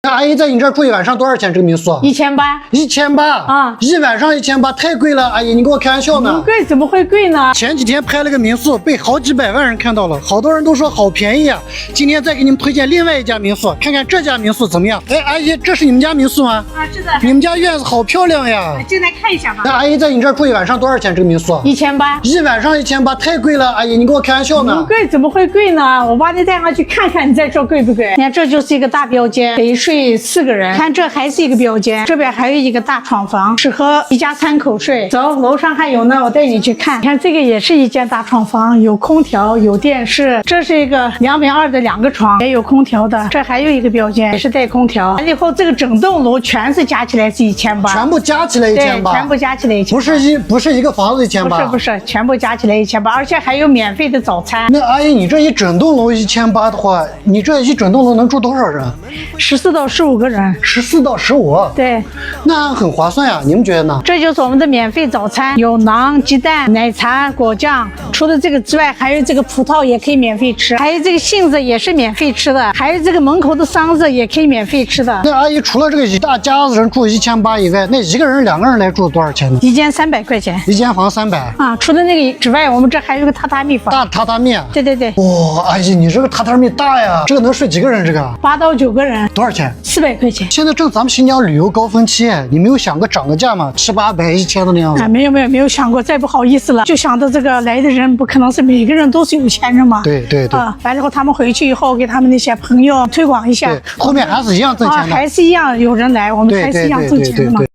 阿姨在你这儿住一晚上多少钱？这个民宿1800。1800啊，一晚上1800，太贵了！阿姨，你跟我开玩笑呢？不贵，怎么会贵呢？前几天拍了个民宿，被好几百万人看到了，好多人都说好便宜啊。今天再给你们推荐另外一家民宿，看看这家民宿怎么样？哎，阿姨，这是你们家民宿吗？啊，是的。你们家院子好漂亮呀！进来看一下吧。那阿姨在你这儿住一晚上多少钱？这个民宿1800。一晚上1800，太贵了！阿姨，你跟我开玩笑呢？不贵，怎么会贵呢？我把你带上去看看，你再说贵不贵。你看，这就是一个大标间，可以睡4个人。看，这还是一个标间，这边还有一个大床房，适合一家3口睡。走，楼上还有呢，我带你去看。你看，这个也是一间大床房，有空调，有电视。这是一个2x2的2个床，也有空调的。这还有一个标间，也是带空调。完了以后，这个整栋楼全是加起来是1800，全部加起来1800，对，全部加起来1800，不是一个房子1800，不是，全部加起来1800，而且还有免费的早餐。那阿姨，你这一整栋楼1800的话，你这一整栋楼能住多少人？14到15个人。14到15，对，那很划算呀，你们觉得呢？这就是我们的免费早餐，有馕、鸡蛋、奶茶、果酱。除了这个之外，还有这个葡萄也可以免费吃，还有这个杏子也是免费吃的，还有这个门口的桑子也可以免费吃的。那阿姨，除了这个一大家子人住1800以外，那一个人2个人来住多少钱呢？一间300块钱，一间房300啊。除了那个之外，我们这还有个榻榻米房，大榻榻米。对对对。哇，阿姨，你这个榻榻米大呀，这个能睡几个人？这个8到9个人，多少钱？400块钱。现在正咱们新疆旅游高峰期，你没有想过涨个价吗？700、800、1000的那样子？啊，没有想过，再不好意思了，就想到这个来的人不可能是每个人都是有钱人嘛。对对对。啊，完了以后他们回去以后给他们那些朋友推广一下。对，后面还是一样挣钱的。还是一样有人来，我们还是一样挣钱的嘛。